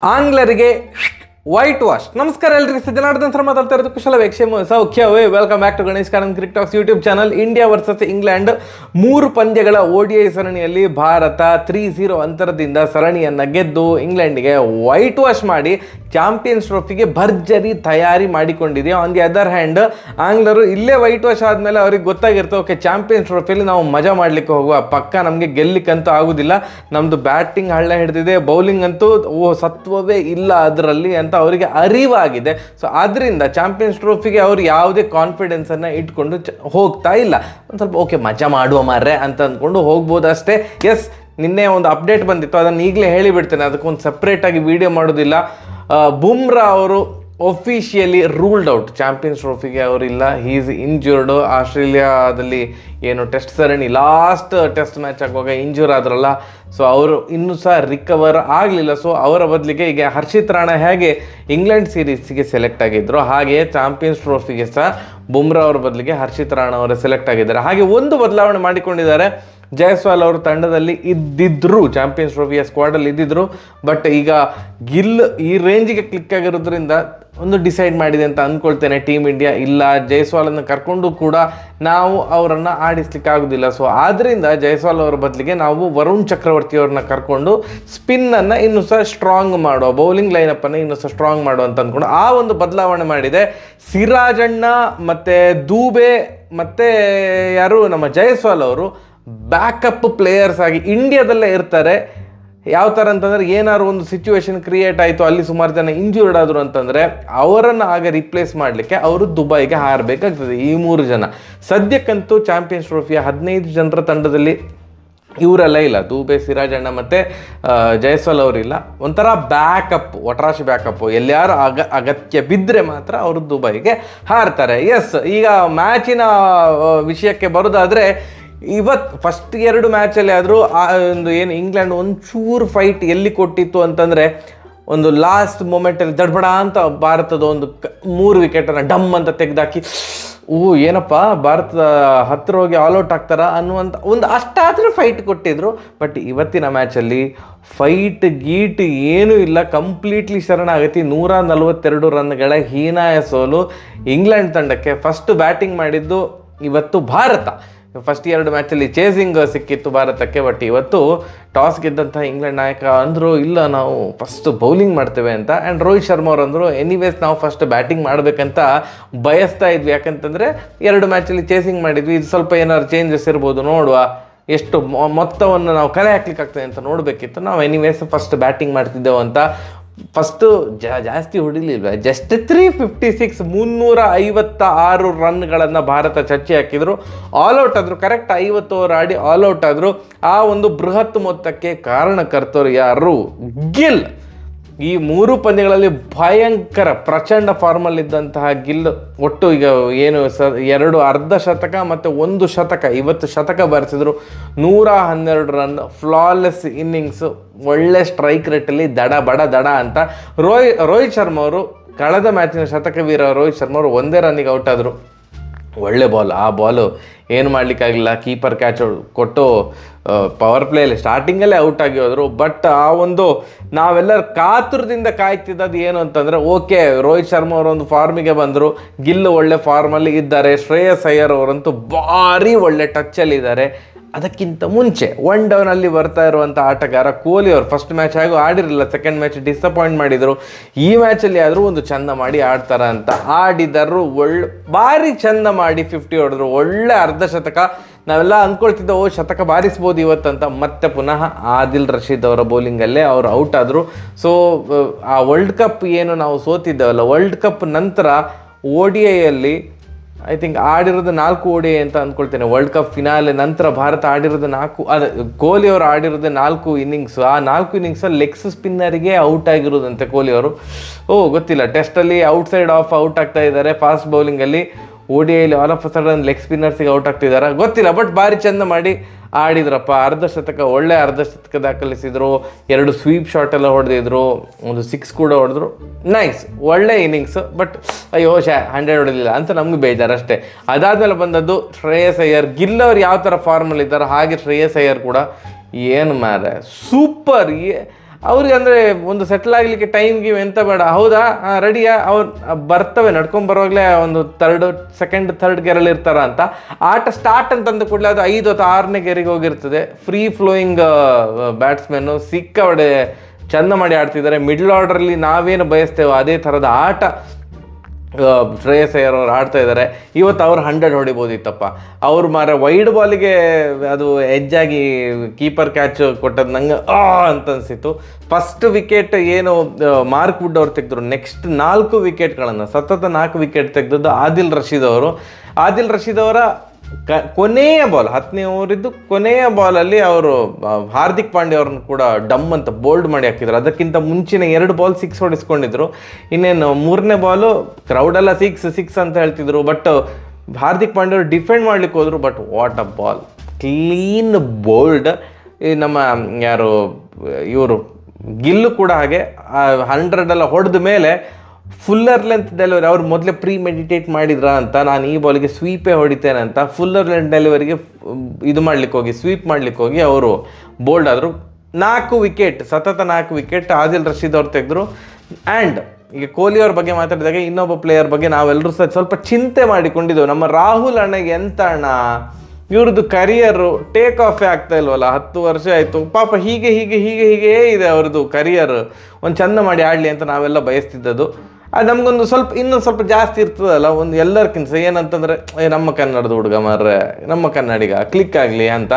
ಆಂಗ್ಲರಿಗೆ white wash. ನಮಸ್ಕಾರ ಎಲ್ರಿಗೂ, ಸಜ್ಜನಾರ್ದನ್ sir ಮಾತಾಡ್ತಾ ಇರೋದು. ಕುಶಲ ವೇಕ್ಷೇಮ ಸೌಖ್ಯವೇ. Welcome back to Ganesh Kanan cricket talks YouTube channel. India versus England 3 ಪಂದ್ಯಗಳ ODI ಸರಣಿಯಲ್ಲಿ ಭಾರತ 3-0 ಅಂತರದಿಂದ ಸರಣಿಯನ್ನು ಗೆದ್ದು ಇಂಗ್ಲೆಂಡ್ಗೆ ವೈಟ್ ವಾಶ್ ಮಾಡಿ ಚಾಂಪಿಯನ್ಸ್ ಟ್ರೋಫಿಗೆ ಭರ್ಜರಿ ತಯಾರಿ ಮಾಡಿಕೊಂಡಿದೆ. ಆನ್ ದಿ ಅದರ್ ಹ್ಯಾಂಡ್ ಆಂಗ್ಲರು ಇಲ್ಲೇ ವೈಟ್ ವಾಶ್ ಆದಮೇಲೆ ಅವ್ರಿಗೆ ಗೊತ್ತಾಗಿರ್ತವೆ, ಓಕೆ ಚಾಂಪಿಯನ್ಸ್ ಟ್ರೋಫಿಯಲ್ಲಿ ನಾವು ಮಜಾ ಮಾಡಲಿಕ್ಕೆ ಹೋಗುವ, ಪಕ್ಕ ನಮಗೆ ಗೆಲ್ಲಿಕ್ಕಂತೂ ಆಗೋದಿಲ್ಲ, ನಮ್ಮದು ಬ್ಯಾಟಿಂಗ್ ಹಳ್ಳ ಹಿಡಿದಿದೆ, ಬೌಲಿಂಗ್ ಅಂತೂ ಸತ್ವವೇ ಇಲ್ಲ ಅದರಲ್ಲಿ ಅಂತ ಅವರಿಗೆ ಅರಿವಾಗಿದೆ. ಸೊ ಆದ್ದರಿಂದ ಚಾಂಪಿಯನ್ಸ್ ಟ್ರೋಫಿಗೆ ಅವರು ಯಾವುದೇ ಕಾನ್ಫಿಡೆನ್ಸನ್ನು ಇಟ್ಕೊಂಡು ಹೋಗ್ತಾ ಇಲ್ಲ. ಒಂದು ಸ್ವಲ್ಪ ಓಕೆ ಮಜಾ ಮಾಡುವ ಮಾರ್ರೆ ಅಂತ ಅಂದ್ಕೊಂಡು ಹೋಗ್ಬೋದು ಅಷ್ಟೇ. ಎಸ್, ನಿನ್ನೆ ಒಂದು ಅಪ್ಡೇಟ್ ಬಂದಿತ್ತು, ಅದನ್ನು ಈಗಲೇ ಹೇಳಿಬಿಡ್ತೇನೆ, ಅದಕ್ಕೊಂದು ಸಪ್ರೇಟಾಗಿ ವಿಡಿಯೋ ಮಾಡೋದಿಲ್ಲ. ಬುಮ್ರಾ ಅವರು ಒಫಿಷಿಯಲಿ ರೂಲ್ಡ್ ಔಟ್, ಚಾಂಪಿಯನ್ಸ್ ಟ್ರೋಫಿಗೆ ಅವರಿಲ್ಲ, ಹೀ ಈಸ್ ಇಂಜೂರ್ಡ್. ಆಸ್ಟ್ರೇಲಿಯಾದಲ್ಲಿ ಏನು ಟೆಸ್ಟ್ ಸರಣಿ ಲಾಸ್ಟ್ ಟೆಸ್ಟ್ ಮ್ಯಾಚ್ ಆಗುವಾಗ ಇಂಜೂರ್ ಆದ್ರಲ್ಲ, ಸೊ ಅವರು ಇನ್ನೂ ಸಹ ರಿಕವರ್ ಆಗಲಿಲ್ಲ. ಸೊ ಅವರ ಬದಲಿಗೆ ಈಗ ಹರ್ಷಿತ್ ರಾಣಾ ಹೇಗೆ ಇಂಗ್ಲೆಂಡ್ ಸೀರೀಸ್ಗೆ ಸೆಲೆಕ್ಟ್ ಆಗಿದ್ರು, ಹಾಗೆಯೇ ಚಾಂಪಿಯನ್ಸ್ ಟ್ರೋಫಿಗೆ ಸಹ ಬುಮ್ರಾ ಅವ್ರ ಬದಲಿಗೆ ಹರ್ಷಿತ್ ರಾಣಾ ಅವರು ಸೆಲೆಕ್ಟ್ ಆಗಿದ್ದಾರೆ. ಹಾಗೆ ಒಂದು ಬದಲಾವಣೆ ಮಾಡಿಕೊಂಡಿದ್ದಾರೆ, ಜೈಸ್ವಾಲ್ ಅವರು ತಂಡದಲ್ಲಿ ಇದ್ದಿದ್ರು, ಚಾಂಪಿಯನ್ಸ್ ಟ್ರೋಫಿಯ ಸ್ಕ್ವಾಡಲ್ಲಿ ಇದ್ದಿದ್ರು. ಬಟ್ ಈಗ ಗಿಲ್ ಈ ರೇಂಜಿಗೆ ಕ್ಲಿಕ್ ಆಗಿರೋದ್ರಿಂದ ಒಂದು ಡಿಸೈಡ್ ಮಾಡಿದೆ ಅಂತ ಅಂದ್ಕೊಳ್ತೇನೆ ಟೀಮ್ ಇಂಡಿಯಾ, ಇಲ್ಲ ಜೈಸ್ವಾಲನ್ನು ಕರ್ಕೊಂಡು ಕೂಡ ನಾವು ಅವರನ್ನು ಆಡಿಸ್ಲಿಕ್ಕೆ ಆಗೋದಿಲ್ಲ. ಸೊ ಆದ್ದರಿಂದ ಜೈಸ್ವಾಲ್ ಅವರ ಬದಲಿಗೆ ನಾವು ವರುಣ್ ಚಕ್ರವರ್ತಿ ಅವ್ರನ್ನ ಕರ್ಕೊಂಡು ಸ್ಪಿನ್ನನ್ನು ಇನ್ನೂ ಸಹ ಸ್ಟ್ರಾಂಗ್ ಮಾಡುವ, ಬೌಲಿಂಗ್ ಲೈನಪ್ಪನ್ನು ಇನ್ನೂ ಸಹ ಸ್ಟ್ರಾಂಗ್ ಮಾಡುವ ಅಂತ ಅಂದ್ಕೊಂಡು ಆ ಒಂದು ಬದಲಾವಣೆ ಮಾಡಿದೆ. ಸಿರಾಜಣ್ಣ ಮತ್ತು ದೂಬೆ ಮತ್ತು ಯಾರು ನಮ್ಮ ಜೈಸ್ವಾಲ್ ಅವರು ಬ್ಯಾಕಪ್ ಪ್ಲೇಯರ್ಸ್ ಆಗಿ ಇಂಡಿಯಾದಲ್ಲೇ ಇರ್ತಾರೆ. ಯಾವ ಥರ ಅಂತಂದರೆ, ಏನಾದ್ರು ಒಂದು ಸಿಚುವೇಶನ್ ಕ್ರಿಯೇಟ್ ಆಯಿತು, ಅಲ್ಲಿ ಸುಮಾರು ಜನ ಇಂಜೂರ್ಡ್ ಆದರು ಅಂತಂದರೆ ಅವರನ್ನು ಆಗ ರಿಪ್ಲೇಸ್ ಮಾಡಲಿಕ್ಕೆ ಅವರು ದುಬೈಗೆ ಹಾರಬೇಕಾಗ್ತದೆ. ಈ 3 ಜನ ಸದ್ಯಕ್ಕಂತೂ ಚಾಂಪಿಯನ್ಸ್ ಟ್ರೋಫಿಯ 15 ಜನರ ತಂಡದಲ್ಲಿ ಇವರೆಲ್ಲ ಇಲ್ಲ, ದೂಬೆ, ಸಿರಾಜಣ್ಣ ಮತ್ತು ಜೈಸ್ವಾಲ್ ಅವರಿಲ್ಲ. ಒಂಥರ ಬ್ಯಾಕಪ್, ಒಟ್ರಾಶಿ ಬ್ಯಾಕಪ್, ಎಲ್ಲಾರು ಅಗತ್ಯ ಬಿದ್ದರೆ ಮಾತ್ರ ಅವರು ದುಬೈಗೆ ಹಾರ್ತಾರೆ. ಎಸ್, ಈಗ ಮ್ಯಾಚಿನ ವಿಷಯಕ್ಕೆ ಬರೋದಾದರೆ, ಇವತ್ತು ಫಸ್ಟ್ 2 ಮ್ಯಾಚಲ್ಲಿ ಆದರೂ ಒಂದು ಏನು ಇಂಗ್ಲೆಂಡ್ ಒಂಚೂರು ಫೈಟ್ ಎಲ್ಲಿ ಕೊಟ್ಟಿತ್ತು ಅಂತಂದರೆ, ಒಂದು ಲಾಸ್ಟ್ ಮೂಮೆಂಟಲ್ಲಿ ದಡ್ಬಡ ಅಂತ ಭಾರತದ ಒಂದು 3 ವಿಕೆಟನ್ನು ಡಮ್ ಅಂತ ತೆಗೆದಾಕಿ, ಏನಪ್ಪ ಭಾರತದ ಹತ್ತಿರ ಹೋಗಿ ಆಲ್ಔಟ್ ಆಗ್ತಾರ ಅನ್ನುವಂಥ ಒಂದು ಅಷ್ಟಾದರೂ ಫೈಟ್ ಕೊಟ್ಟಿದ್ರು. ಬಟ್ ಇವತ್ತಿನ ಮ್ಯಾಚಲ್ಲಿ ಫೈಟ್ ಗೀಟ್ ಏನೂ ಇಲ್ಲ, ಕಂಪ್ಲೀಟ್ಲಿ ಶರಣಾಗತಿ. 142 ರನ್ಗಳ ಹೀನಾಯ ಸೋಲು ಇಂಗ್ಲೆಂಡ್ ತಂಡಕ್ಕೆ. ಫಸ್ಟ್ ಬ್ಯಾಟಿಂಗ್ ಮಾಡಿದ್ದು ಇವತ್ತು ಭಾರತ. ಫಸ್ಟ್ 2 ಮ್ಯಾಚಲ್ಲಿ ಚೇಸಿಂಗ್ ಸಿಕ್ಕಿತ್ತು ಭಾರತಕ್ಕೆ, ಬಟ್ ಇವತ್ತು ಟಾಸ್ ಗೆದ್ದಂಥ ಇಂಗ್ಲೆಂಡ್ ನಾಯಕ ಅಂದರು ಇಲ್ಲ ನಾವು ಫಸ್ಟ್ ಬೌಲಿಂಗ್ ಮಾಡ್ತೇವೆ ಅಂತ. ಆ್ಯಂಡ್ ರೋಹಿತ್ ಶರ್ಮಾ ಅವರು ಅಂದರು ಎನಿವೇಸ್ ನಾವು ಫಸ್ಟ್ ಬ್ಯಾಟಿಂಗ್ ಮಾಡಬೇಕಂತ ಬಯಸ್ತಾ ಇದ್ವಿ, ಯಾಕಂತಂದರೆ 2 ಮ್ಯಾಚಲ್ಲಿ ಚೇಸಿಂಗ್ ಮಾಡಿದ್ವಿ, ಇದು ಸ್ವಲ್ಪ ಏನಾದ್ರು ಚೇಂಜಸ್ ಇರ್ಬೋದು, ನೋಡುವ ಎಷ್ಟು ಮೊತ್ತವನ್ನು ನಾವು ಕಲೆ ಹಾಕ್ಲಿಕ್ಕೆ ಆಗ್ತದೆ ಅಂತ ನೋಡಬೇಕಿತ್ತು, ನಾವು ಎನಿವೇಸ್ ಫಸ್ಟ್ ಬ್ಯಾಟಿಂಗ್ ಮಾಡ್ತಿದ್ದೆವು ಅಂತ. ಫಸ್ಟು ಜಾಸ್ತಿ ಹೊಡಿಲಿಲ್ವ, ಜಸ್ಟ್ 356 356 ರನ್ಗಳನ್ನು ಭಾರತ ಚಚ್ಚಿ ಹಾಕಿದರು, ಆಲ್ಔಟ್ ಆದರು. ಕರೆಕ್ಟ್ 50 ಓವರ್ ಆಡಿ ಆಲ್ಔಟ್ ಆದರು. ಆ ಒಂದು ಬೃಹತ್ ಮೊತ್ತಕ್ಕೆ ಕಾರಣಕರ್ತರು ಯಾರು? ಗಿಲ್. ಈ 3 ಪಂದ್ಯಗಳಲ್ಲಿ ಭಯಂಕರ ಪ್ರಚಂಡ ಫಾರ್ಮಲ್ಲಿದ್ದಂತಹ ಗಿಲ್ ಒಟ್ಟು ಈಗ ಏನು 2 ಅರ್ಧ ಶತಕ ಮತ್ತು 1 ಶತಕ, ಇವತ್ತು ಶತಕ ಬಾರಿಸಿದ್ರು. 112 ರನ್, ಫ್ಲಾಲೆಸ್ ಇನ್ನಿಂಗ್ಸು, ಒಳ್ಳೆ ಸ್ಟ್ರೈಕ್ ರೇಟಲ್ಲಿ ದಡ ಅಂತ. ರೋಹಿತ್ ಶರ್ಮಾ ಅವರು ಕಳೆದ ಮ್ಯಾಚಿನ ಶತಕ ವೀರ ರೋಹಿತ್ ಶರ್ಮಾ ಅವರು 1 ರನ್ನಿಗೆ ಔಟ್ ಆದರು. ಒಳ್ಳೆ ಬಾಲ್, ಆ ಬಾಲು ಏನು ಮಾಡಲಿಕ್ಕಾಗಲಿಲ್ಲ, ಕೀಪರ್ ಕ್ಯಾಚ್ ಕೊಟ್ಟು ಪವರ್ ಪ್ಲೇಯಲ್ಲಿ ಸ್ಟಾರ್ಟಿಂಗಲ್ಲೇ ಔಟ್ ಆಗಿ ಹೋದರು. ಬಟ್ ಆ ಒಂದು ನಾವೆಲ್ಲರೂ ಕಾತುರದಿಂದ ಕಾಯ್ತಿದ್ದದ್ದು ಏನು ಅಂತಂದರೆ, ಓಕೆ ರೋಹಿತ್ ಶರ್ಮಾ ಅವರೊಂದು ಫಾರ್ಮಿಗೆ ಬಂದರು, ಗಿಲ್ ಒಳ್ಳೆ ಫಾರ್ಮಲ್ಲಿ ಇದ್ದಾರೆ, ಶ್ರೇಯಸ್ ಅಯ್ಯರ್ ಅವರಂತೂ ಭಾರಿ ಒಳ್ಳೆ ಟಚ್ಚಲ್ಲಿದ್ದಾರೆ. ಅದಕ್ಕಿಂತ ಮುಂಚೆ 1 ಡೌನಲ್ಲಿ ಬರ್ತಾ ಇರುವಂಥ ಆಟಗಾರ ಕೊಹ್ಲಿ ಅವರು ಫಸ್ಟ್ ಮ್ಯಾಚ್ ಹಾಗೂ ಆಡಿರಲಿಲ್ಲ, ಸೆಕೆಂಡ್ ಮ್ಯಾಚ್ ಡಿಸಪಾಯಿಂಟ್ ಮಾಡಿದರು. ಈ ಮ್ಯಾಚಲ್ಲಿ ಆದರೂ ಒಂದು ಚಂದ ಮಾಡಿ ಆಡ್ತಾರ ಅಂತ ಆಡಿದರು, ಭಾರಿ ಚಂದ ಮಾಡಿ 50 ಹೊಡೆದ್ರು, ಒಳ್ಳೆ ಅರ್ಧ ಶತಕ. ನಾವೆಲ್ಲ ಅಂದ್ಕೊಳ್ತಿದ್ದ ಶತಕ ಬಾರಿಸ್ಬೋದು ಇವತ್ತಂತ, ಮತ್ತೆ ಪುನಃ ಆದಿಲ್ ರಶೀದ್ ಅವರ ಬೌಲಿಂಗಲ್ಲೇ ಅವರು ಔಟ್ ಆದರು. ಸೊ ಆ ವರ್ಲ್ಡ್ ಕಪ್ ಏನು ನಾವು ಸೋತಿದ್ದೇವಲ್ಲ, ವರ್ಲ್ಡ್ ಕಪ್ ನಂತರ ODIಯಲ್ಲಿ ಐ ಥಿಂಕ್ ಆಡಿರೋದು 4 ODI ಅಂತ ಅಂದ್ಕೊಳ್ತೇನೆ. ವರ್ಲ್ಡ್ ಕಪ್ ಫಿನಾಲೆ ನಂತರ ಭಾರತ ಆಡಿರೋದು 4, ಕೊಹ್ಲಿ ಅವರು ಆಡಿರೋದು 4 ಇನ್ನಿಂಗ್ಸು. ಆ 4 ಇನ್ನಿಂಗ್ಸಲ್ಲಿ ಲೆಗ್ಸ್ ಸ್ಪಿನ್ನರಿಗೆ ಔಟ್ ಆಗಿರೋದಂತೆ ಕೊಹ್ಲಿ ಅವರು. ಗೊತ್ತಿಲ್ಲ, ಟೆಸ್ಟಲ್ಲಿ ಔಟ್ಸೈಡ್ ಆಫ್ ಔಟ್ ಆಗ್ತಾ ಇದ್ದಾರೆ, ಫಾಸ್ಟ್ ಬೌಲಿಂಗಲ್ಲಿ. ODIಯಲ್ಲಿ all of a sudden leg ಸ್ಪಿನ್ನರ್ಸಿಗೆ ಔಟ್ ಆಗ್ತಿದ್ದಾರೆ, ಗೊತ್ತಿಲ್ಲ. ಬಟ್ ಭಾರಿ ಚಂದ ಮಾಡಿ ಆಡಿದ್ರಪ್ಪ, ಅರ್ಧ ಶತಕ, ಒಳ್ಳೆ ಅರ್ಧ ಶತಕ ದಾಖಲಿಸಿದ್ರು. 2 ಸ್ವೀಪ್ ಶಾಟ್ ಎಲ್ಲ ಹೊಡೆದಿದ್ರು, ಒಂದು 6 ಕೂಡ ಹೊಡೆದ್ರು. ನೈಸ್, ಒಳ್ಳೆ ಇನ್ನಿಂಗ್ಸ್. ಬಟ್ ಅಯ್ಯೋ 100 ಹೊಡೆದಿಲ್ಲ ಅಂತ ನಮ್ಗೆ ಬೇಜಾರು ಅಷ್ಟೇ. ಅದಾದಮೇಲೆ ಬಂದದ್ದು ಶ್ರೇಯಸ್ ಅಯ್ಯರ್. ಗಿಲ್ ಅವ್ರು ಯಾವ ಥರ ಫಾರ್ಮಲ್ಲಿದ್ದಾರೆ ಹಾಗೆ ಶ್ರೇಯಸ್ ಅಯ್ಯರ್ ಕೂಡ ಏನು ಮಾರೆ ಸೂಪರ್. ಅವ್ರಿಗೆ ಅಂದರೆ ಒಂದು ಸೆಟ್ಲ್ ಆಗಲಿಕ್ಕೆ ಟೈಮ್ ಗಿವ್ ಎಂತ ಬೇಡ, ಹೌದಾ ರೆಡಿಯಾ, ಅವ್ರು ಬರ್ತವೆ ನಡ್ಕೊಂಬರುವಾಗಲೇ ಒಂದು ಸೆಕೆಂಡ್ ಥರ್ಡ್ ಗೇರಲ್ಲಿ ಇರ್ತಾರ ಅಂತ. ಆಟ ಸ್ಟಾರ್ಟ್ ಅಂತಂದ ಕೂಡಲೇ ಅದು 5 ಅಥವಾ 6ನೇ ಗೇರಿಗೆ ಹೋಗಿರ್ತದೆ. ಫ್ರೀ ಫ್ಲೋಯಿಂಗ್ ಬ್ಯಾಟ್ಸ್ಮನ್ನು ಸಿಕ್ಕಾಪಟ್ಟೆ ಚಂದ ಮಾಡಿ ಆಡ್ತಿದ್ದಾರೆ. ಮಿಡ್ಲ್ ಆರ್ಡರ್ಲಿ ನಾವೇನು ಬಯಸ್ತೇವೋ ಅದೇ ಥರದ ಆಟ ಶ್ರೇಯಸ್ ಅಯ್ಯರ್ ಅವ್ರು ಆಡ್ತಾ ಇದ್ದಾರೆ. ಇವತ್ತು ಅವ್ರು 100 ಹೊಡಿಬೋದಿತ್ತಪ್ಪ. ಅವ್ರು ಮಾರ ವೈಡ್ ಬಾಲಿಗೆ ಅದು ಎಜ್ಜಾಗಿ ಕೀಪರ್ ಕ್ಯಾಚ್ ಕೊಟ್ಟದ್ದು ನಂಗೆ ಅಂತ ಅನಿಸಿತ್ತು. ಫಸ್ಟ್ ವಿಕೆಟ್ ಏನು ಮಾರ್ಕ್ ವುಡ್ ಅವ್ರು ತೆಗೆದ್ರು, ನೆಕ್ಸ್ಟ್ 4 ವಿಕೆಟ್ಗಳನ್ನು ಸತತ 4 ವಿಕೆಟ್ ತೆಗೆದದ್ದು ಆದಿಲ್ ರಶೀದ್ ಅವರು. ಆದಿಲ್ ರಶೀದ್ ಅವರ ಕೊನೆಯ ಬಾಲ್ 10ನೇ ಓವರಿದ್ದು ಕೊನೆಯ ಬಾಲಲ್ಲಿ ಅವರು ಹಾರ್ದಿಕ್ ಪಾಂಡ್ಯ ಅವ್ರನ್ನ ಕೂಡ ಡಮ್ ಅಂತ ಬೋಲ್ಡ್ ಮಾಡಿ ಹಾಕಿದ್ರು. ಅದಕ್ಕಿಂತ ಮುಂಚಿನ 2 ಬಾಲ್ 6 ಹೊಡಿಸ್ಕೊಂಡಿದ್ರು. ಇನ್ನೇನು 3ನೇ ಬಾಲು ಕ್ರೌಡೆಲ್ಲ 6 ಅಂತ ಹೇಳ್ತಿದ್ರು. ಬಟ್ ಹಾರ್ದಿಕ್ ಪಾಂಡ್ಯ ಅವರು ಡಿಫೆಂಡ್ ಮಾಡ್ಲಿಕ್ಕೆ ಹೋದ್ರು. But what a ball, clean bold. ಈ ನಮ್ಮ ಯಾರು ಇವರು ಗಿಲ್ಲು ಕೂಡ ಹಾಗೆ 100 ಎಲ್ಲ ಹೊಡೆದ ಮೇಲೆ ಫುಲ್ಲರ್ ಲೆಂತ್ ಡೆಲಿವರಿ. ಅವ್ರು ಮೊದಲೇ ಪ್ರೀ ಮೆಡಿಟೇಟ್ ಮಾಡಿದ್ರ ಅಂತ, ನಾನು ಈ ಬಾಲಿಗೆ ಸ್ವೀಪೇ ಹೊಡಿತೇನೆ ಅಂತ ಫುಲ್ಲರ್ ಲೆಂತ್ ಡೆಲಿವರಿಗೆ ಇದು ಮಾಡ್ಲಿಕ್ಕೆ ಹೋಗಿ ಸ್ವೀಪ್ ಮಾಡ್ಲಿಕ್ಕೆ ಹೋಗಿ ಅವರು ಬೋಲ್ಡ್ ಆದರು. 4 ವಿಕೆಟ್ ಸತತ 4 ವಿಕೆಟ್ ಆದಿಲ್ ರಶೀದ್ ಅವ್ರು ತೆಗೆದ್ರು. ಆ್ಯಂಡ್ ಈಗ ಕೊಹ್ಲಿ ಅವ್ರ ಬಗ್ಗೆ ಮಾತಾಡಿದಾಗ ಇನ್ನೊಬ್ಬ ಪ್ಲೇಯರ್ ಬಗ್ಗೆ ನಾವೆಲ್ಲರೂ ಸಹ ಸ್ವಲ್ಪ ಚಿಂತೆ ಮಾಡಿಕೊಂಡಿದ್ದೆವು. ನಮ್ಮ ರಾಹುಲ್ ಅಣ್ಣಗೆ ಎಂತ ಅಣ್ಣ, ಇವ್ರದ್ದು ಕರಿಯರು ಟೇಕ್ ಆಫೇ ಆಗ್ತಾ ಇಲ್ವಲ್ಲ, 10 ವರ್ಷ ಆಯಿತು ಪಾಪ. ಹೀಗೆ ಇದೆ ಅವ್ರದ್ದು ಕರಿಯರ್. ಒಂದು ಚಂದ ಮಾಡಿ ಆಡಲಿ ಅಂತ ನಾವೆಲ್ಲ ಬಯಸ್ತಿದ್ದದ್ದು. ಅದು ನಮಗೊಂದು ಇನ್ನೊಂದು ಸ್ವಲ್ಪ ಜಾಸ್ತಿ ಇರ್ತದಲ್ಲ, ಒಂದು ಎಲ್ಲರಿಗಿಂತ ಏನಂತಂದರೆ ನಮ್ಮ ಕನ್ನಡದ ಹುಡುಗ ಮಾರ್ರೆ, ನಮ್ಮ ಕನ್ನಡಿಗ ಕ್ಲಿಕ್ ಆಗಲಿ ಅಂತ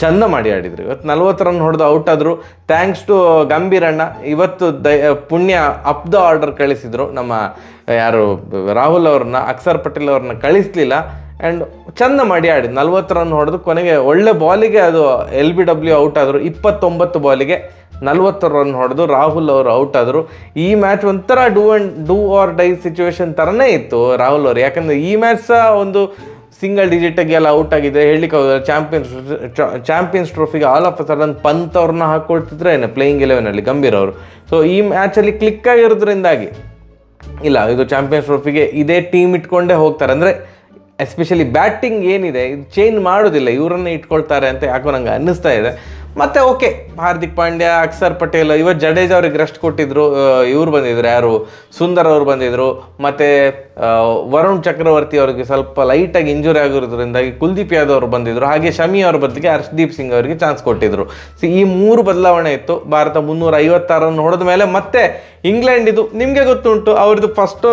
ಚಂದ ಮಾಡಿ ಆಡಿದ್ರು. ಇವತ್ತು 40 ರನ್ ಹೊಡೆದು ಔಟ್ ಆದರು. ಥ್ಯಾಂಕ್ಸ್ ಟು ಗಂಭೀರಣ್ಣ. ಇವತ್ತು ಪುಣ್ಯ ಅಪ್ ದ ಆರ್ಡರ್ ಕಳಿಸಿದ್ರು. ನಮ್ಮ ಯಾರು ರಾಹುಲ್ ಅವ್ರನ್ನ, ಅಕ್ಷರ್ ಪಟೇಲ್ ಅವ್ರನ್ನ ಕಳಿಸ್ಲಿಲ್ಲ. ಆ್ಯಂಡ್ ಚಂದ ಮಾಡಿ ಆಡಿ 40 ರನ್ ಹೊಡೆದು ಕೊನೆಗೆ ಒಳ್ಳೆ ಬಾಲಿಗೆ ಅದು LBW ಔಟ್ ಆದರು. 29 ಬಾಲಿಗೆ 40 ರನ್ ಹೊಡೆದು ರಾಹುಲ್ ಅವರು ಔಟ್ ಆದರು. ಈ ಮ್ಯಾಚ್ ಒಂಥರ ಡೂ ಆರ್ ಡೈ ಸಿಚುವೇಶನ್ ಥರನೇ ಇತ್ತು ರಾಹುಲ್ ಅವರು. ಯಾಕಂದರೆ ಈ ಮ್ಯಾಚ್ ಸಹ ಒಂದು ಸಿಂಗಲ್ ಡಿಜಿಟಾಗಿ ಎಲ್ಲ ಔಟ್ ಆಗಿದೆ ಹೇಳಲಿಕ್ಕೆ ಹೋದ್ರೆ. ಚಾಂಪಿಯನ್ಸ್ ಟ್ರೋಫಿಗೆ all of a sudden Pant ಅವ್ರನ್ನ ಹಾಕ್ಕೊಳ್ತಿದ್ರೆ ಪ್ಲೇಯಿಂಗ್ 11ಅಲ್ಲಿ ಗಂಭೀರ್ ಅವರು. ಸೊ ಈ ಮ್ಯಾಚಲ್ಲಿ ಕ್ಲಿಕ್ ಆಗಿರೋದ್ರಿಂದಾಗಿ ಇಲ್ಲ, ಇದು ಚಾಂಪಿಯನ್ಸ್ ಟ್ರೋಫಿಗೆ ಇದೇ ಟೀಮ್ ಇಟ್ಕೊಂಡೇ ಹೋಗ್ತಾರೆ. ಅಂದರೆ ಎಸ್ಪೆಷಲಿ ಬ್ಯಾಟಿಂಗ್ ಏನಿದೆ ಇದು ಚೇಂಜ್ ಮಾಡೋದಿಲ್ಲ, ಇವರನ್ನೇ ಇಟ್ಕೊಳ್ತಾರೆ ಅಂತ ಯಾಕೋ ನಂಗೆ ಅನ್ನಿಸ್ತಾ ಇದೆ. ಮತ್ತು ಓಕೆ, ಹಾರ್ದಿಕ್ ಪಾಂಡ್ಯ, ಅಕ್ಷರ್ ಪಟೇಲ್, ಇವತ್ತು ಜಡೇಜಾ ಅವ್ರಿಗೆ ರೆಸ್ಟ್ ಕೊಟ್ಟಿದ್ರು. ಇವ್ರು ಬಂದಿದ್ರು, ಯಾರು ಸುಂದರ್ ಅವರು ಬಂದಿದ್ರು. ಮತ್ತು ವರುಣ್ ಚಕ್ರವರ್ತಿ ಅವ್ರಿಗೆ ಸ್ವಲ್ಪ ಲೈಟಾಗಿ ಇಂಜುರಿ ಆಗಿರೋದ್ರಿಂದಾಗಿ ಕುಲ್ದೀಪ್ ಯಾದವ್ ಅವರು ಬಂದಿದ್ರು. ಹಾಗೆ ಶಮಿ ಅವ್ರ ಬದಲಿಗೆ ಹರ್ಷದೀಪ್ ಸಿಂಗ್ ಅವರಿಗೆ ಚಾನ್ಸ್ ಕೊಟ್ಟಿದ್ರು. ಈ 3 ಬದಲಾವಣೆ ಇತ್ತು. ಭಾರತ 356 ರನ್ ಹೊಡೆದ ಮೇಲೆ ಮತ್ತೆ ಇಂಗ್ಲೆಂಡ್ ಇದು ನಿಮಗೆ ಗೊತ್ತುಂಟು, ಅವ್ರದ್ದು ಫಸ್ಟ್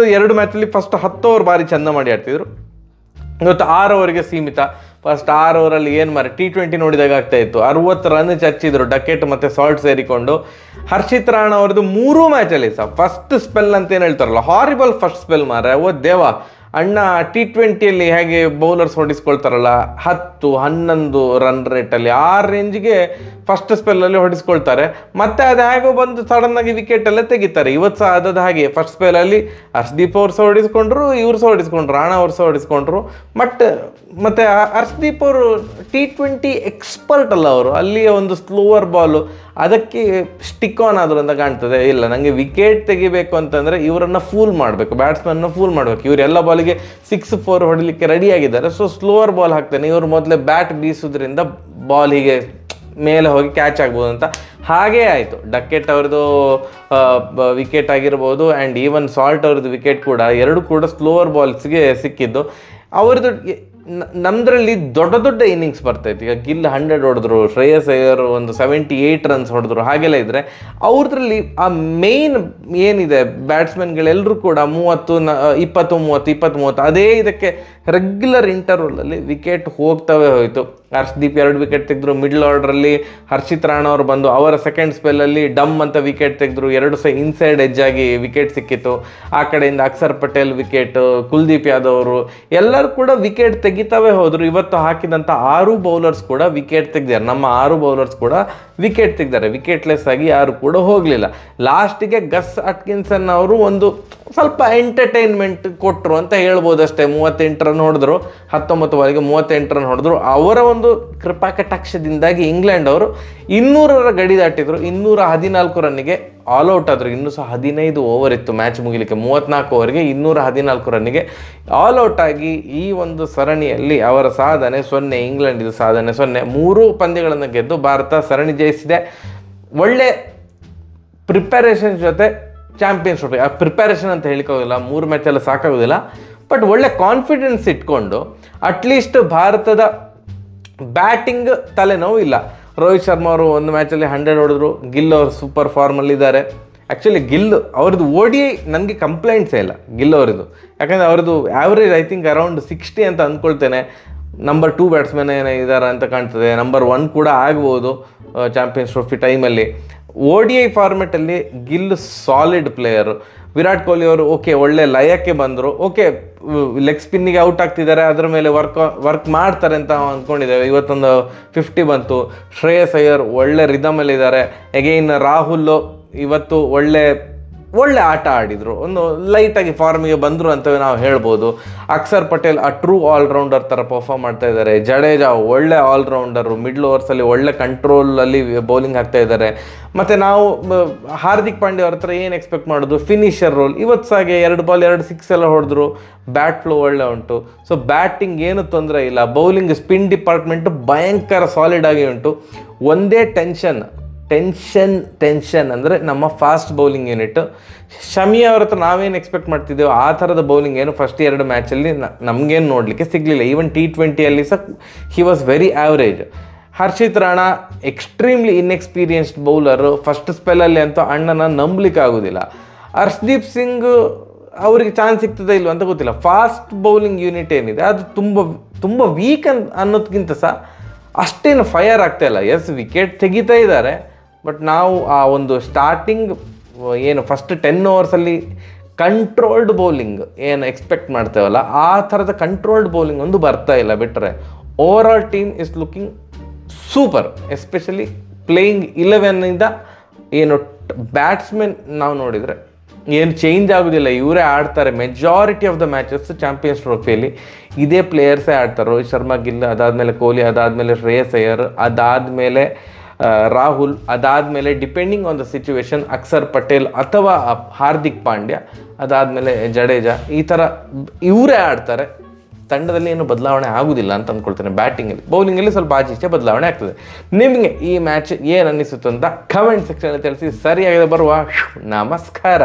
2 ಮ್ಯಾಚಲ್ಲಿ ಫಸ್ಟ್ 10 ಓವರ್ ಭಾರಿ ಚಂದ ಮಾಡಿ ಆಡ್ತಿದ್ರು. ಇವತ್ತು 6 ಓವರ್ಗೆ ಸೀಮಿತ. ಫಸ್ಟ್ 6 ಓವರಲ್ಲಿ ಏನು ಮಾರಿ T20 ನೋಡಿದಾಗ ಆಗ್ತಾ ಇತ್ತು. 60 ರನ್ ಚಚ್ಚಿದ್ರು ಡಕೆಟ್ ಮತ್ತು ಸಾಲ್ಟ್ ಸೇರಿಕೊಂಡು. ಹರ್ಷಿತ್ ರಾಣಾ ಅವ್ರದ್ದು 3 ಮ್ಯಾಚಲ್ಲಿ ಸಹ ಫಸ್ಟ್ ಸ್ಪೆಲ್ ಅಂತ ಏನು ಹೇಳ್ತಾರಲ್ಲ, ಹಾರಿಬಲ್ ಫಸ್ಟ್ ಸ್ಪೆಲ್ ಮಾರ. ಓ ದೇವ, ಅಣ್ಣ T20ಯಲ್ಲಿ ಹೇಗೆ ಬೌಲರ್ಸ್ ಹೊಡಿಸ್ಕೊಳ್ತಾರಲ್ಲ 10-11 ರನ್ ರೇಟಲ್ಲಿ ಆ ರೇಂಜ್ಗೆ ಫಸ್ಟ್ ಸ್ಪೆಲ್ಲಲ್ಲಿ ಹೊಡಿಸ್ಕೊಳ್ತಾರೆ. ಮತ್ತು ಅದು ಹೇಗೋ ಬಂದು ಸಡನ್ನಾಗಿ ವಿಕೆಟೆಲ್ಲ ತೆಗಿತಾರೆ. ಇವತ್ತು ಸಹ ಅದಾದ ಹಾಗೆ ಫಸ್ಟ್ ಸ್ಪೆಲ್ಲಲ್ಲಿ ಹರ್ಷದೀಪ್ ಅವ್ರು ಸಹ ಹೊಡಿಸ್ಕೊಂಡ್ರು, ಇವ್ರು ಸಹ ಹೊಡಿಸ್ಕೊಂಡ್ರು, ರಾಣಾ ಅವ್ರು ಸಹ ಹೊಡಿಸ್ಕೊಂಡ್ರು. ಮತ್ತು ಹರ್ಷದೀಪ್ ಅವರು T20 ಎಕ್ಸ್ಪರ್ಟ್ ಅಲ್ಲ ಅವರು. ಅಲ್ಲಿಯ ಒಂದು ಸ್ಲೋವರ್ ಬಾಲು ಅದಕ್ಕೆ ಸ್ಟಿಕ್ ಆನ್ ಆದ್ರು ಅಂತ ಕಾಣ್ತದೆ. ಇಲ್ಲ, ನನಗೆ ವಿಕೆಟ್ ತೆಗಿಬೇಕು ಅಂತಂದರೆ ಇವರನ್ನು ಫೂಲ್ ಮಾಡಬೇಕು, ಬ್ಯಾಟ್ಸ್ಮನ್ನ ಫೂಲ್ ಮಾಡಬೇಕು. ಇವರು ಎಲ್ಲ ಬಾಲಿಗೆ 6-4 ಹೊಡಿಲಿಕ್ಕೆ ರೆಡಿಯಾಗಿದ್ದಾರೆ. ಸೊ ಸ್ಲೋವರ್ ಬಾಲ್ ಹಾಕ್ತಾನೆ. ಇವರು ಮೊದಲೇ ಬ್ಯಾಟ್ ಬೀಸೋದ್ರಿಂದ ಬಾಲ್ ಹೀಗೆ ಮೇಲೆ ಹೋಗಿ ಕ್ಯಾಚ್ ಆಗ್ಬೋದು ಅಂತ. ಹಾಗೇ ಆಯಿತು. ಡಕೆಟ್ ಅವ್ರದ್ದು ವಿಕೆಟ್ ಆಗಿರ್ಬೋದು, ಆ್ಯಂಡ್ ಈವನ್ ಸಾಲ್ಟ್ ಅವ್ರದ್ದು ವಿಕೆಟ್ ಕೂಡ, 2 ಕೂಡ ಸ್ಲೋವರ್ ಬಾಲ್ಸ್ಗೆ ಸಿಕ್ಕಿದ್ದು. ಅವ್ರದ್ದು ನಮ್ಮದ್ರಲ್ಲಿ ದೊಡ್ಡ ಇನ್ನಿಂಗ್ಸ್ ಬರ್ತಾಯಿತ್ತು. ಈಗ ಗಿಲ್ 100 ಹೊಡೆದ್ರು, ಶ್ರೇಯಸ್ ಅಯ್ಯರ್ ಒಂದು 78 ರನ್ಸ್ ಹೊಡೆದ್ರು. ಹಾಗೆಲ್ಲ ಇದ್ದರೆ ಅವ್ರದ್ರಲ್ಲಿ ಆ ಮೇನ್ ಏನಿದೆ ಬ್ಯಾಟ್ಸ್ಮನ್ಗಳೆಲ್ಲರೂ ಕೂಡ 30-20-30 ಅದೇ ಇದಕ್ಕೆ ರೆಗ್ಯುಲರ್ ಇಂಟರ್ವಲಲ್ಲಿ ವಿಕೆಟ್ ಹೋಗ್ತವೇ ಹೋಯಿತು. ಹರ್ಷದೀಪ್ 2 ವಿಕೆಟ್ ತೆಗೆದ್ರು. ಮಿಡ್ಲ್ ಆರ್ಡ್ರಲ್ಲಿ ಹರ್ಷಿತ್ ರಾಣಾ ಅವರು ಬಂದು ಅವರ ಸೆಕೆಂಡ್ ಸ್ಪೆಲ್ಲಲ್ಲಿ ಡಮ್ ಅಂತ ವಿಕೆಟ್ ತೆಗೆದ್ರು. 2 ಸಹ ಇನ್ಸೈಡ್ ಎಡ್ಜ್ ಆಗಿ ವಿಕೆಟ್ ಸಿಕ್ಕಿತ್ತು. ಆ ಕಡೆಯಿಂದ ಅಕ್ಷರ್ ಪಟೇಲ್ ವಿಕೆಟ್, ಕುಲ್ದೀಪ್ ಯಾದವ್ ಅವರು ಎಲ್ಲರೂ ಕೂಡ ವಿಕೆಟ್ ತೆಗಿತಾವೇ ಹೋದರು. ಇವತ್ತು ಹಾಕಿದಂಥ 6 ಬೌಲರ್ಸ್ ಕೂಡ ವಿಕೆಟ್ ತೆಗೆದಾರೆ. ನಮ್ಮ 6 ಬೌಲರ್ಸ್ ಕೂಡ ವಿಕೆಟ್ ತೆಗೆದಾರೆ. ವಿಕೆಟ್ಲೆಸ್ ಆಗಿ ಯಾರು ಕೂಡ ಹೋಗಲಿಲ್ಲ. ಲಾಸ್ಟಿಗೆ ಗಸ್ ಅಟ್ಕಿನ್ಸನ್ ಅವರು ಒಂದು ಸ್ವಲ್ಪ ಎಂಟರ್ಟೈನ್ಮೆಂಟ್ ಕೊಟ್ಟರು ಅಂತ ಹೇಳ್ಬೋದು ಅಷ್ಟೇ. 38 ರನ್ ಹೊಡೆದ್ರು, 19 ಬಾಲಿಗೆ 38 ರನ್ ಹೊಡೆದ್ರು. ಅವರ ಒಂದು ಕೃಪಾ ಕಟಾಕ್ಷದಿಂದಾಗಿ ಇಂಗ್ಲೆಂಡ್ ಅವರು 200ರ ಗಡಿ ದಾಟಿದ್ರು. 214 ರನ್ನಿಗೆ ಆಲ್ ಔಟ್ ಆದರು. ಇನ್ನೂ ಸಹ 15 ಓವರ್ ಇತ್ತು ಮ್ಯಾಚ್ ಮುಗಿಲಿಕ್ಕೆ. 34 ಓವರ್ಗೆ 214 ರನ್ನಿಗೆ ಆಲ್ ಔಟ್ ಆಗಿ ಈ ಒಂದು ಸರಣಿಯಲ್ಲಿ ಅವರ ಸಾಧನೆ 0, ಇಂಗ್ಲೆಂಡ್ ಇದು ಸಾಧನೆ 0. 3 ಪಂದ್ಯಗಳನ್ನು ಗೆದ್ದು ಭಾರತ ಸರಣಿ ಜಯಿಸಿದೆ. ಒಳ್ಳೆ ಪ್ರಿಪರೇಷನ್ ಜೊತೆ ಚಾಂಪಿಯನ್ಸ್ ಟ್ರೋಫಿ, ಆ ಪ್ರಿಪರೇಷನ್ ಅಂತ ಹೇಳಿಕೋದಿಲ್ಲ, 3 ಮ್ಯಾಚೆಲ್ಲ ಸಾಕಾಗೋದಿಲ್ಲ, ಬಟ್ ಒಳ್ಳೆ ಕಾನ್ಫಿಡೆನ್ಸ್ ಇಟ್ಕೊಂಡು ಅಟ್ಲೀಸ್ಟ್ ಭಾರತದ ಬ್ಯಾಟಿಂಗ್ ತಲೆನೋವು ಇಲ್ಲ. ರೋಹಿತ್ ಶರ್ಮಾ ಅವರು ಒಂದು ಮ್ಯಾಚಲ್ಲಿ 100 ಹೊಡೆದ್ರು, ಗಿಲ್ ಅವರು ಸೂಪರ್ ಫಾರ್ಮಲ್ಲಿದ್ದಾರೆ. ಆ್ಯಕ್ಚುಲಿ ಗಿಲ್ ಅವ್ರದ್ದು ODI ನನಗೆ ಕಂಪ್ಲೇಂಟ್ಸೇ ಇಲ್ಲ ಗಿಲ್ ಅವರದು, ಯಾಕಂದರೆ ಅವ್ರದ್ದು ಆ್ಯಾವ್ರೇಜ್ ಐ ಥಿಂಕ್ ಅರೌಂಡ್ 60 ಅಂತ ಅಂದ್ಕೊಳ್ತೇನೆ. ನಂಬರ್ 2 ಬ್ಯಾಟ್ಸ್ಮನ್ ಏನೋ ಇದ್ದಾರೆ ಅಂತ ಕಾಣ್ತದೆ, ನಂಬರ್ 1 ಕೂಡ ಆಗ್ಬೋದು ಚಾಂಪಿಯನ್ಸ್ ಟ್ರೋಫಿ ಟೈಮಲ್ಲಿ. ODI ಫಾರ್ಮೆಟಲ್ಲಿ ಗಿಲ್ ಸಾಲಿಡ್ ಪ್ಲೇಯರು. ವಿರಾಟ್ ಕೊಹ್ಲಿ ಅವರು ಓಕೆ ಒಳ್ಳೆ ಲಯಕ್ಕೆ ಬಂದರು, ಓಕೆ ಲೆಗ್ ಸ್ಪಿನ್ನಿಗೆ ಔಟ್ ಆಗ್ತಿದ್ದಾರೆ, ಅದರ ಮೇಲೆ ವರ್ಕ್ ಮಾಡ್ತಾರೆ ಅಂತ ಅಂದ್ಕೊಂಡಿದ್ದೇವೆ. ಇವತ್ತೊಂದು 50 ಬಂತು. ಶ್ರೇಯಸ್ ಅಯ್ಯರ್ ಒಳ್ಳೆ ರಿದಮಲ್ಲಿದ್ದಾರೆ. ಎಗೈನ್ ರಾಹುಲ್ ಇವತ್ತು ಒಳ್ಳೆ ಆಟ ಆಡಿದರು, ಒಂದು ಲೈಟಾಗಿ ಫಾರ್ಮಿಗೆ ಬಂದರು ಅಂತವೇ ನಾವು ಹೇಳ್ಬೋದು. ಅಕ್ಷರ್ ಪಟೇಲ್ ಆ ಟ್ರೂ ಆಲ್ರೌಂಡರ್ ಥರ ಪರ್ಫಾರ್ಮ್ ಮಾಡ್ತಾ ಇದ್ದಾರೆ. ಜಡೇಜಾ ಒಳ್ಳೆ ಆಲ್ರೌಂಡರು, ಮಿಡ್ಲ್ ಓವರ್ಸಲ್ಲಿ ಒಳ್ಳೆ ಕಂಟ್ರೋಲಲ್ಲಿ ಬೌಲಿಂಗ್ ಹಾಕ್ತಾ ಇದ್ದಾರೆ. ಮತ್ತು ನಾವು ಹಾರ್ದಿಕ್ ಪಾಂಡ್ಯ ಅವ್ರ ಹತ್ರ ಏನು ಎಕ್ಸ್ಪೆಕ್ಟ್ ಮಾಡೋದು, ಫಿನಿಷರ್ ರೋಲ್. ಇವತ್ತು ಸಾಗೆ 2 ಬಾಲ್ 2 ಸಿಕ್ಸ್ ಎಲ್ಲ ಹೊಡೆದ್ರು, ಬ್ಯಾಟ್ ಫ್ಲೋ ಒಳ್ಳೆ ಉಂಟು. ಸೊ ಬ್ಯಾಟಿಂಗ್ ಏನು ತೊಂದರೆ ಇಲ್ಲ, ಬೌಲಿಂಗ್ ಸ್ಪಿನ್ ಡಿಪಾರ್ಟ್ಮೆಂಟು ಭಯಂಕರ ಸಾಲಿಡ್ ಆಗಿ ಉಂಟು. ಒಂದೇ ಟೆನ್ಷನ್ ಅಂದರೆ ನಮ್ಮ ಫಾಸ್ಟ್ ಬೌಲಿಂಗ್ ಯೂನಿಟ್. ಶಮಿ ಅವ್ರ ಹತ್ರ ನಾವೇನು ಎಕ್ಸ್ಪೆಕ್ಟ್ ಮಾಡ್ತಿದ್ದೇವೆ ಆ ಥರದ ಬೌಲಿಂಗ್ ಏನು ಫಸ್ಟ್ 2 ಮ್ಯಾಚಲ್ಲಿ ನಮಗೇನು ನೋಡಲಿಕ್ಕೆ ಸಿಗಲಿಲ್ಲ. ಈವನ್ T20ಯಲ್ಲಿ ಸಹ he was very average. Harshit Rana extremely inexperienced bowler. First ಸ್ಪೆಲ್ಲಲ್ಲಿ ಅಂತೂ ಅಣ್ಣನ ನಂಬಲಿಕ್ಕೆ ಆಗೋದಿಲ್ಲ. ಹರ್ಷ್ದೀಪ್ ಸಿಂಗ್ ಅವರಿಗೆ ಚಾನ್ಸ್ ಸಿಗ್ತದೆ ಇಲ್ವ ಅಂತ ಗೊತ್ತಿಲ್ಲ. ಫಾಸ್ಟ್ ಬೌಲಿಂಗ್ ಯೂನಿಟ್ ಏನಿದೆ ಅದು ತುಂಬ ವೀಕ್ ಅನ್ನೋದಕ್ಕಿಂತ ಸಹ ಅಷ್ಟೇನು ಫೈರ್ ಆಗ್ತಾ ಇಲ್ಲ. ಎಸ್ ವಿಕೆಟ್ ತೆಗಿತಾ ಇದ್ದಾರೆ, ಬಟ್ ನಾವು ಆ ಒಂದು ಸ್ಟಾರ್ಟಿಂಗ್ ಏನು ಫಸ್ಟ್ 10 ಓವರ್ಸಲ್ಲಿ ಕಂಟ್ರೋಲ್ಡ್ ಬೌಲಿಂಗ್ ಏನು ಎಕ್ಸ್ಪೆಕ್ಟ್ ಮಾಡ್ತೇವಲ್ಲ ಆ ಥರದ ಕಂಟ್ರೋಲ್ಡ್ ಬೌಲಿಂಗ್ ಒಂದು ಬರ್ತಾ ಇಲ್ಲ. ಬಿಟ್ಟರೆ overall team is looking super. Especially playing 11ಇಂದ ಏನು ಬ್ಯಾಟ್ಸ್ಮೆನ್ ನಾವು ನೋಡಿದರೆ ಏನು ಚೇಂಜ್ ಆಗೋದಿಲ್ಲ, ಇವರೇ ಆಡ್ತಾರೆ. Majority of the matches champions ಟ್ರೋಫಿಯಲ್ಲಿ ಇದೇ ಪ್ಲೇಯರ್ಸೇ ಆಡ್ತಾರೆ. ರೋಹಿತ್ ಶರ್ಮಾ, ಗಿಲ್, ಅದಾದಮೇಲೆ ಕೊಹ್ಲಿ, ಅದಾದಮೇಲೆ ಶ್ರೇಯಸ್ ಅಯ್ಯರ್, ಅದಾದಮೇಲೆ ರಾಹುಲ್, ಅದಾದಮೇಲೆ depending on the situation Akshar Patel ಅಥವಾ ಹಾರ್ದಿಕ್ ಪಾಂಡ್ಯ, ಅದಾದಮೇಲೆ ಜಡೇಜಾ, ಈ ಥರ ಇವರೇ ಆಡ್ತಾರೆ. ತಂಡದಲ್ಲಿ ಏನು ಬದಲಾವಣೆ ಆಗೋದಿಲ್ಲ ಅಂತ ಅಂದ್ಕೊಳ್ತೇನೆ. ಬ್ಯಾಟಿಂಗಲ್ಲಿ, ಬೌಲಿಂಗಲ್ಲಿ ಸ್ವಲ್ಪ ಆಚೆ ಬದಲಾವಣೆ ಆಗ್ತದೆ. ನಿಮಗೆ ಈ ಮ್ಯಾಚ್ ಏನು ಅನ್ನಿಸುತ್ತೆ ಅಂತ ಕಮೆಂಟ್ ಸೆಕ್ಷನಲ್ಲಿ ತಿಳಿಸಿ. ಸರಿಯಾಗಿದೆ ಬರುವ ನಮಸ್ಕಾರ.